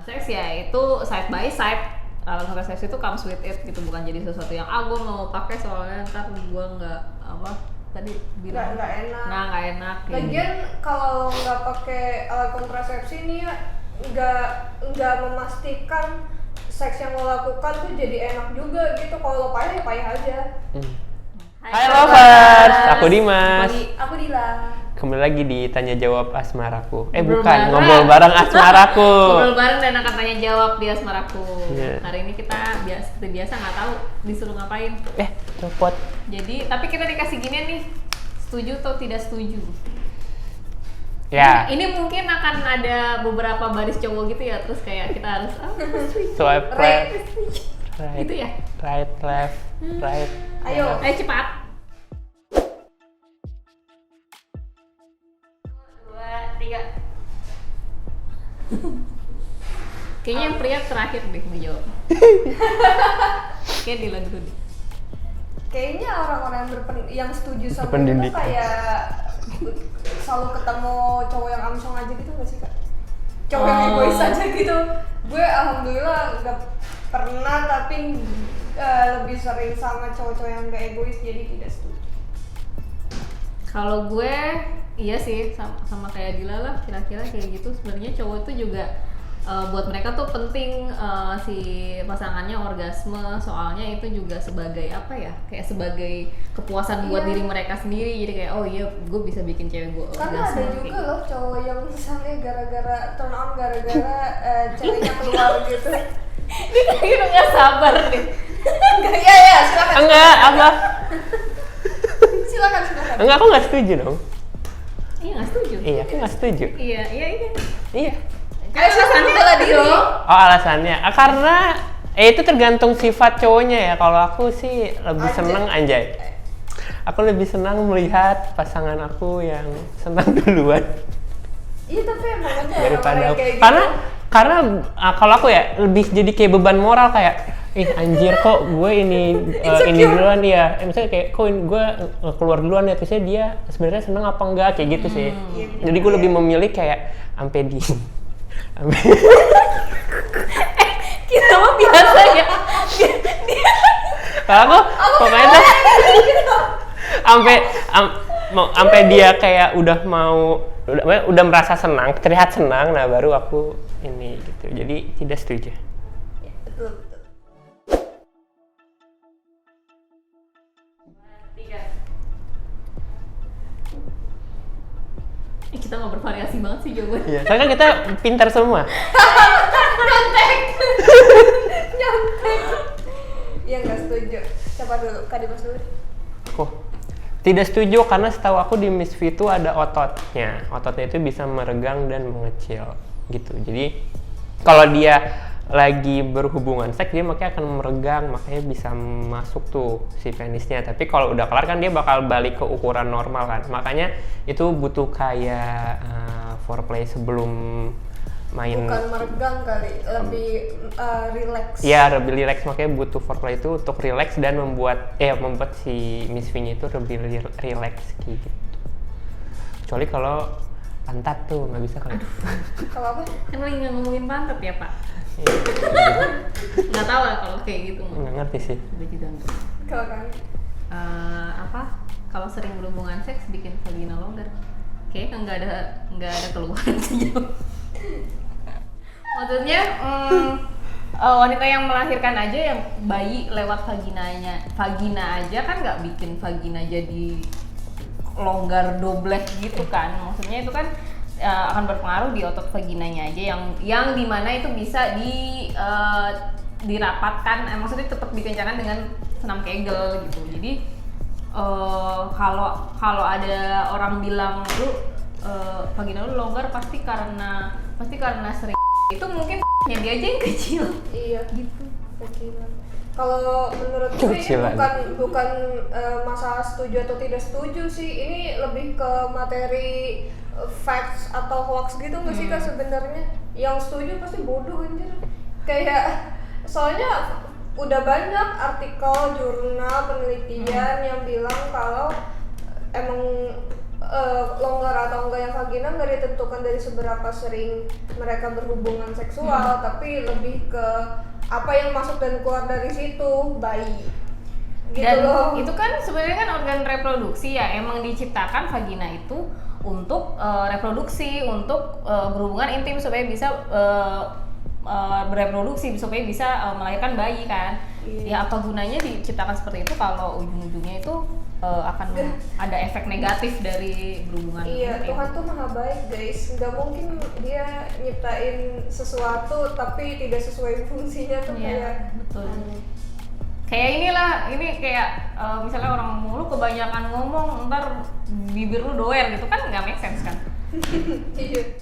Seks ya itu side by side. Kalau seks itu comes with it gitu, bukan jadi sesuatu yang gue mau pakai soalnya ntar gue nggak apa tadi bilang nggak enak. Nah nggak enak. Lagian kalau nggak pakai alat kontrasepsi nih ya nggak memastikan seks yang lo lakukan tuh jadi enak juga gitu. Kalau lo payah ya payah aja. Hai lovers, aku Dimas. Aku Dila. Kembali lagi di Tanya Jawab Asmaraku. Ngobrol Bukan, bareng. ngobrol bareng Asmaraku. Ngobrol bareng dan akan tanya jawab di Asmaraku. Yeah. Hari ini kita seperti biasa nggak tahu disuruh ngapain. Copot. Jadi tapi kita dikasih ginian nih, setuju atau tidak setuju. Ya. Ini mungkin akan ada beberapa baris cowok gitu ya, terus kayak kita harus Swipe left, right, gitu ya. right, left, right. Ayo. Cepat. 2, 3. Kayaknya yang pria terakhir deh menjawab. Kayak Dila dulu deh. Kayaknya orang-orang yang setuju sama itu Pendidikan. kayak selalu ketemu cowok yang amsong aja gitu nggak sih Kak? Cowok yang egois aja gitu. Gue alhamdulillah nggak pernah, tapi lebih sering sama cowok-cowok yang nggak egois, jadi tidak setuju. Kalau gue iya sih sama kayak Dila lah, kira-kira kayak gitu. Sebenarnya cowok itu juga buat mereka tuh penting si pasangannya orgasme, soalnya itu juga sebagai apa ya, kayak sebagai kepuasan buat diri mereka sendiri. Jadi kayak oh iya gue bisa bikin cewek gue orgasme. Karena ada juga loh cowok yang misalnya gara-gara turn on gara-gara ceweknya keluar gitu. Dia kayak gitu nggak sabar deh. Enggak, ya silakan. Enggak, apa? Silakan. Enggak, aku nggak setuju dong. Iya nggak setuju. Iya, aku nggak setuju. Iya. Iya. Ayo silakan bela diri. Oh, alasannya? Karena itu tergantung sifat cowoknya ya. Kalau aku sih lebih seneng anjay. Aku lebih senang melihat pasangan aku yang senang duluan Iya tapi emang ada daripada orang aku. kayak gitu. Karena kalau aku ya lebih jadi kayak beban moral, kayak anjir kok gue ini duluan ya. Misalnya kayak kok gue keluar duluan ya, terusnya dia sebenarnya seneng apa enggak kayak gitu sih. Jadi gue lebih memilih kayak sampai Kita mah biasa ya. Kalau aku pokoknya tuh sampai dia kayak udah merasa senang, terlihat senang, nah baru aku ini gitu. Jadi tidak setuju. Betul. 3. Kita nggak bervariasi banget sih jawabannya. Iya, soalnya kan kita pintar semua. Nyontek. Iya nggak setuju. Siapa dulu? Kak Dimas dulu. Aku tidak setuju karena setahu aku di Miss V itu ada ototnya. Ototnya itu bisa meregang dan mengecil gitu. Jadi kalau dia lagi berhubungan seks dia makanya akan meregang, makanya bisa masuk tuh si penisnya. Tapi kalau udah kelar kan dia bakal balik ke ukuran normal kan. Makanya itu butuh kayak foreplay sebelum main. Bukan meregang kali, lebih relax. Iya, lebih relax, makanya butuh foreplay itu untuk relax dan membuat si Miss V-nya itu lebih relax gitu. Kecuali kalau pantat tuh nggak bisa kan. Kalau apa? Kan lagi nggak ngomongin pantat ya Pak. Nggak tahu lah kalau kayak gitu. Nggak ngerti sih. Gue juga nggak. Kalau kan? Kalau sering berhubungan seks bikin vagina longgar? Kayaknya nggak ada keluhan sih. Maksudnya wanita yang melahirkan aja, yang bayi lewat vagina aja kan nggak bikin vagina jadi longgar dobleh gitu kan. Maksudnya itu kan akan berpengaruh di otot vaginanya aja yang dimana itu bisa dirapatkan, maksudnya tetap dikencangkan dengan senam Kegel gitu. Jadi kalau ada orang bilang lu vagina lu longgar pasti karena sering itu, mungkin dia aja yang kecil. Iya gitu. Kecilan. Kalau menurut gue ini Kecilan. bukan masalah setuju atau tidak setuju sih. Ini lebih ke materi facts atau hoax gitu nggak sih Kak sebenarnya? Yang setuju pasti bodoh anjir. Kayak soalnya udah banyak artikel, jurnal, penelitian yang bilang kalau emang longgar atau enggak yang vagina nggak ditentukan dari seberapa sering mereka berhubungan seksual, tapi lebih ke apa yang masuk dan keluar dari situ, bayi. Gitu Dan loh. itu kan sebenarnya kan organ reproduksi ya, emang diciptakan vagina itu untuk reproduksi, untuk berhubungan intim supaya bisa bereproduksi, supaya bisa melahirkan bayi kan. Ya apa gunanya diciptakan seperti itu kalau ujung-ujungnya itu akan ada efek negatif dari berhubungan Iya, intim. Tuhan tuh maha baik guys. Nggak mungkin dia nyiptain sesuatu tapi tidak sesuai fungsinya tuh Iya, kayak betul. Kayak ini kayak misalnya orang mulu kebanyakan ngomong, ntar bibir lu doer gitu kan nggak make sense kan? Iya.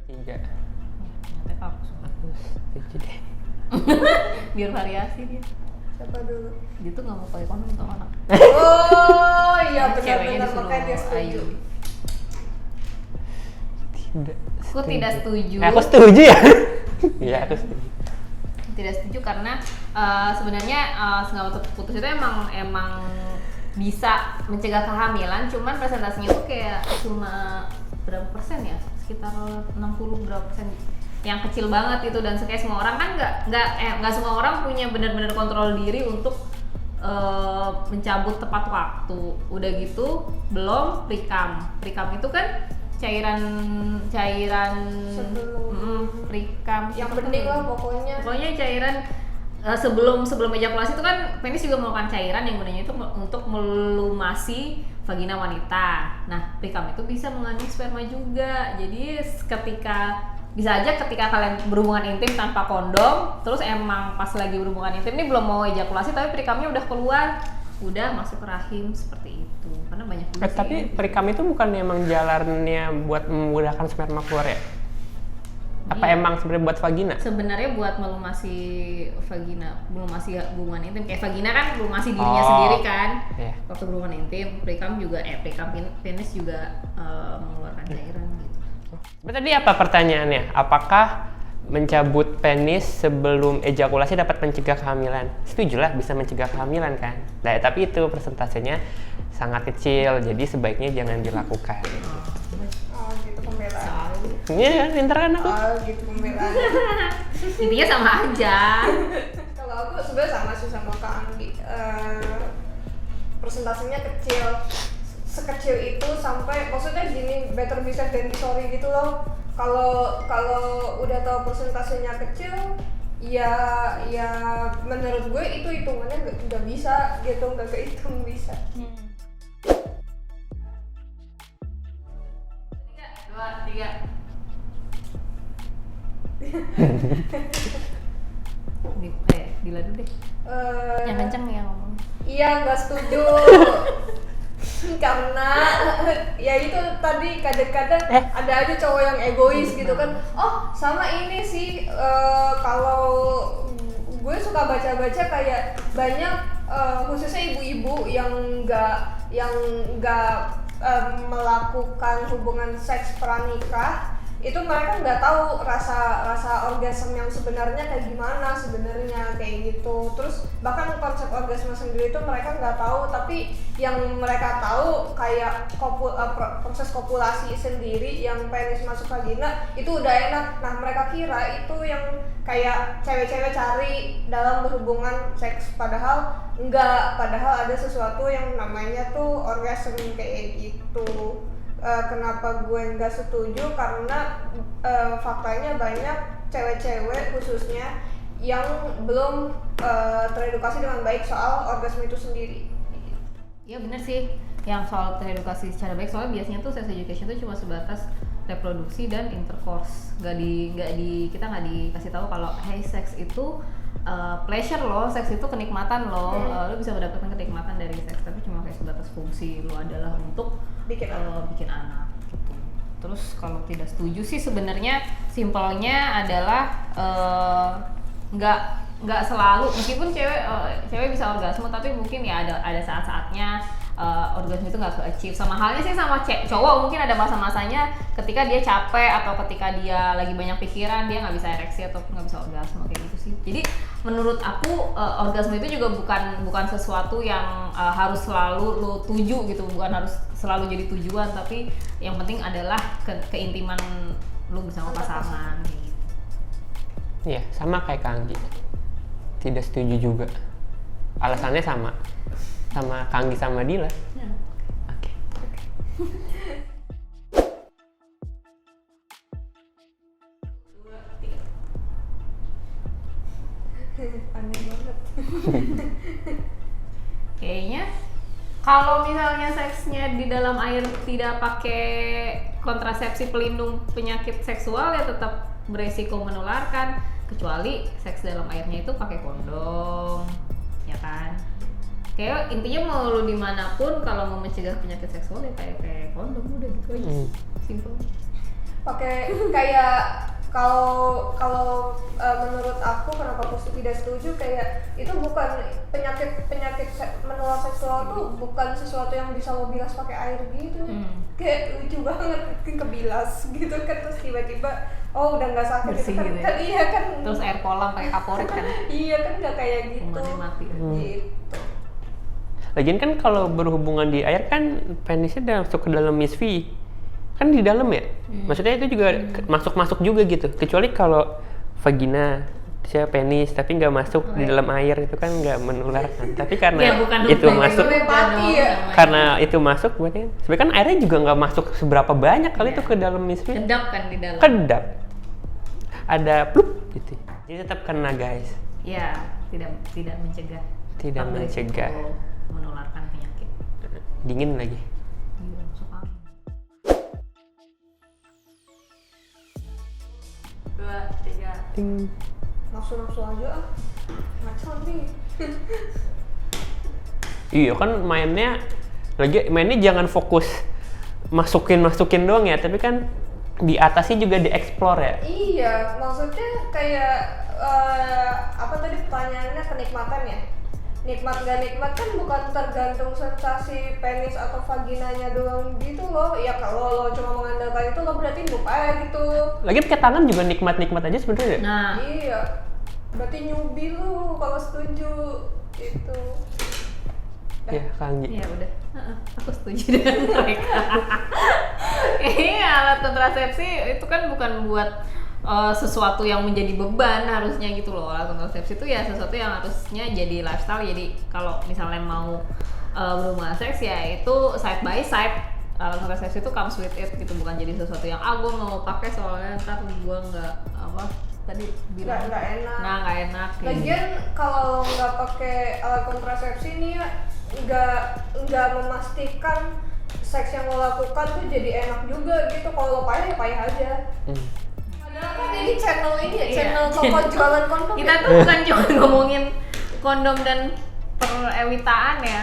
3. Ternyata aku suka. Aku setuju deh. Biar variasi dia. Siapa dulu? Dia tuh nggak mau pakai kondom sama anak. Oh iya Ceweknya benar-benar disuruh makanya dia setuju. ayu. Tidak. Aku tidak setuju. Aku setuju ya. Iya, aku setuju. Tidak setuju karena sebenarnya sengaja putus itu emang bisa mencegah kehamilan, cuman presentasinya tuh kayak cuma berapa persen ya, sekitar 60 berapa persen, yang kecil banget itu. Dan kayak semua orang kan nggak semua orang punya benar-benar kontrol diri untuk mencabut tepat waktu. Udah gitu belum prikam itu kan cairan Sebelum prikam yang apa penting tuh? lah pokoknya. Pokoknya cairan sebelum ejakulasi itu kan penis juga mengeluarkan cairan yang gunanya itu untuk melumasi vagina wanita. Nah, prikam itu bisa mengandung sperma juga. Jadi bisa aja ketika kalian berhubungan intim tanpa kondom, terus emang pas lagi berhubungan intim ini belum mau ejakulasi tapi prikamnya udah keluar, udah masuk ke rahim seperti itu. Karena banyak juga sih. Tapi perikam itu bukan emang jalannya buat memudahkan sperma keluar ya? Apa Iya. emang sebenarnya buat vagina? Sebenarnya buat melumasi vagina, melumasi hubungan intim. Kayak vagina kan melumasi dirinya Oh, sendiri kan. iya. Waktu berhubungan intim, prikam juga penis juga mengeluarkan cairan gitu. Tadi apa pertanyaannya? Apakah mencabut penis sebelum ejakulasi dapat mencegah kehamilan? Setuju lah, bisa mencegah kehamilan kan? Nah, tapi itu persentasenya sangat kecil, jadi sebaiknya jangan dilakukan. Oh gitu pembelaan. Soalnya Iya kan, pinter kan aku? Oh gitu pembelaan. intinya sama aja. Kalau aku sebenarnya sama sih sama Kak Anggi. Persentasenya kecil, sekecil itu sampai maksudnya gini, better be safe than sorry gitu loh. Kalau udah tahu persentasenya kecil, ya menurut gue itu hitungannya nggak bisa gitu, nggak kehitung bisa. 2, 3. Gila dulu deh. Yang kenceng ya ngomong. Iya nggak setuju. Karena ya itu tadi kadang-kadang ada aja cowok yang egois gitu kan. Oh sama ini sih kalau gue suka baca-baca kayak banyak khususnya ibu-ibu yang nggak melakukan hubungan seks pranikah, itu mereka nggak tahu rasa orgasme yang sebenarnya kayak gimana sebenarnya kayak gitu. Terus bahkan konsep orgasme sendiri itu mereka nggak tahu, tapi yang mereka tahu kayak proses kopulasi sendiri yang penis masuk vagina itu udah enak. Nah mereka kira itu yang kayak cewek-cewek cari dalam berhubungan seks, padahal enggak, padahal ada sesuatu yang namanya tuh orgasme kayak gitu. Kenapa gue nggak setuju? Karena faktanya banyak cewek-cewek khususnya yang belum teredukasi dengan baik soal orgasme itu sendiri. Iya bener sih, yang soal teredukasi secara baik, soalnya biasanya tuh sex education tuh cuma sebatas reproduksi dan intercourse. Kita nggak dikasih tahu kalau hey seks itu pleasure loh, seks itu kenikmatan loh. Lo bisa mendapatkan kenikmatan dari seks, tapi cuma kayak sebatas fungsi lo adalah untuk bikin anak gitu. Terus kalau tidak setuju sih sebenarnya simpelnya adalah nggak selalu, meskipun cewek bisa orgasme, tapi mungkin ya ada saat-saatnya orgasme itu nggak ke-achieve. Sama halnya sih sama cowok, mungkin ada masa-masanya ketika dia capek atau ketika dia lagi banyak pikiran dia nggak bisa ereksi atau nggak bisa orgasme kayak gitu sih. Jadi menurut aku orgasme itu juga bukan sesuatu yang harus selalu lo tuju gitu, bukan harus selalu jadi tujuan, tapi yang penting adalah keintiman lo bersama pasangan kayak gitu. Iya, sama kayak Kang Anggi. Tidak setuju juga. Alasannya sama Kang Anggi sama Dila. Ya. Oke. Aneh banget. Kayaknya kalau misalnya seksnya di dalam air tidak pakai kontrasepsi pelindung penyakit seksual ya tetap beresiko menularkan, kecuali seks dalam airnya itu pakai kondom, ya kan? Kayak intinya mau lu dimanapun kalau mau mencegah penyakit seksual ya pakai kondom, udah gitu aja, simple. Pakai kayak kalau menurut aku kenapa aku tidak setuju, kayak itu bukan penyakit menular seksual tuh bukan sesuatu yang bisa lo bilas pakai air gitu. Kayak lucu banget kebilas gitu kan, terus tiba-tiba oh udah nggak sakit Bersih gitu kan, gitu ya. kan iya kan, Terus air kolam pakai kaporit kan, iya kan nggak kayak gitu. kumannya mati. Gitu. Lagian kan kalau berhubungan di air kan penisnya masuk ke dalam misfi. Kan di dalam ya? Maksudnya itu juga masuk juga gitu. Kecuali kalau vagina, penis tapi nggak masuk di dalam air itu kan nggak menularkan. Tapi karena Ya, bukan itu duplik, masuk, Telepati ya. karena itu masuk berarti kan sebenarnya kan airnya juga nggak masuk seberapa banyak kali itu ke dalam misfi. Kedap kan di dalam. Kedap. Ada plup gitu. Jadi tetap kena guys. Ya, tidak mencegah. Tidak Tetap beresiko mencegah. menularkan penyakit. Dingin lagi. Iya, masuk angin. 2, 3. Ting. Nafsu aja ah, ngaco nih. Iya kan mainnya jangan fokus masukin doang ya, tapi kan di atasnya juga dieksplor ya. Iya, maksudnya kayak apa tadi pertanyaannya, kenikmatan ya? Nikmat gak nikmat kan bukan tergantung sensasi penis atau vaginanya doang gitu loh. Ya kalau lo cuma mengandalkan itu lo berarti noob aja gitu. Lagi pakai tangan juga nikmat aja sebenarnya. Nah, Iya, berarti nyubi lu kalau setuju itu. Ya Kang Anggi. ya udah. Aku setuju dengan mereka. Iya, alat kontrasepsi itu kan bukan buat sesuatu yang menjadi beban harusnya gitu loh. Alat kontrasepsi itu ya sesuatu yang harusnya jadi lifestyle. Jadi kalau misalnya mau berhubungan seks ya itu side by side. Alat kontrasepsi itu comes with it gitu, bukan jadi sesuatu yang gue nggak mau pakai soalnya ntar gue nggak apa tadi bilang Nggak enak. Nah, nggak enak. kayak Lagian kalau nggak pakai alat kontrasepsi nih ya nggak memastikan seks yang lo lakukan tuh jadi enak juga gitu. Kalau lo payah ya payah aja. Padahal kan ini channel ini ya, Iya. channel toko jualan kondom. kita ya. tuh bukan cuma ngomongin kondom dan perewitaan ya,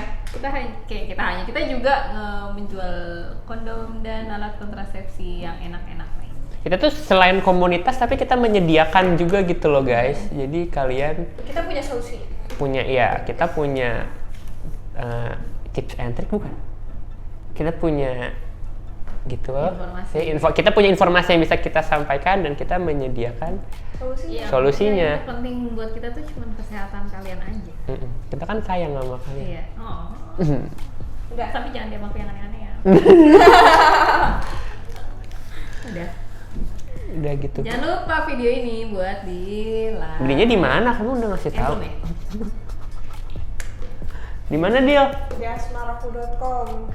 kita juga menjual kondom dan alat kontrasepsi yang enak-enak lain. Kita tuh selain komunitas tapi kita menyediakan juga gitu loh guys. Jadi kalian Kita punya solusi. kita punya tips and trick bukan? Kita punya gitu loh. Kita punya informasi yang bisa kita sampaikan dan kita menyediakan Solusinya. Solusinya. Yang penting buat kita tuh cuma kesehatan kalian aja. Kita kan sayang sama kalian. Iya. Oh. Udah. Tapi jangan diambil yang aneh-aneh ya. Udah. Udah gitu. Jangan lupa video ini buat di like. Belinya di mana? Kamu udah ngasih tahu. Belum ya? Di mana Dil? Di asmaraku.com.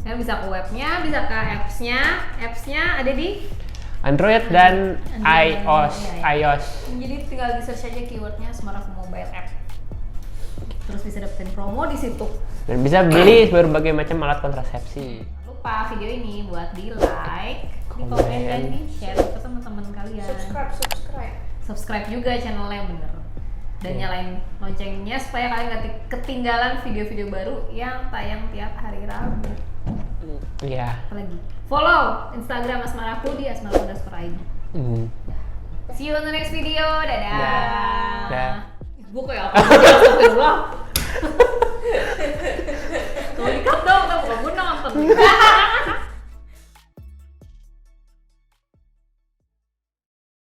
Kalian bisa ke webnya, bisa ke appsnya. Appsnya ada di Android dan Android, iOS. iya. iOS. Jadi tinggal di search aja keywordnya Smaraku Mobile App. Terus bisa dapetin promo di situ. Dan bisa beli berbagai macam alat kontrasepsi. Jangan lupa video ini buat di like, di komen dan di share ke teman-teman kalian. Subscribe. Subscribe juga channelnya bener. Dan nyalain loncengnya supaya kalian gak ketinggalan video-video baru yang tayang tiap hari Rabu. Iya. Apalagi follow Instagram Asmaraku di asmaraku_id. See you on the next video. Dadah. Dah. Gue kayak apa? Astagfirullah. Tuh dikat dong, bukan gue nonton.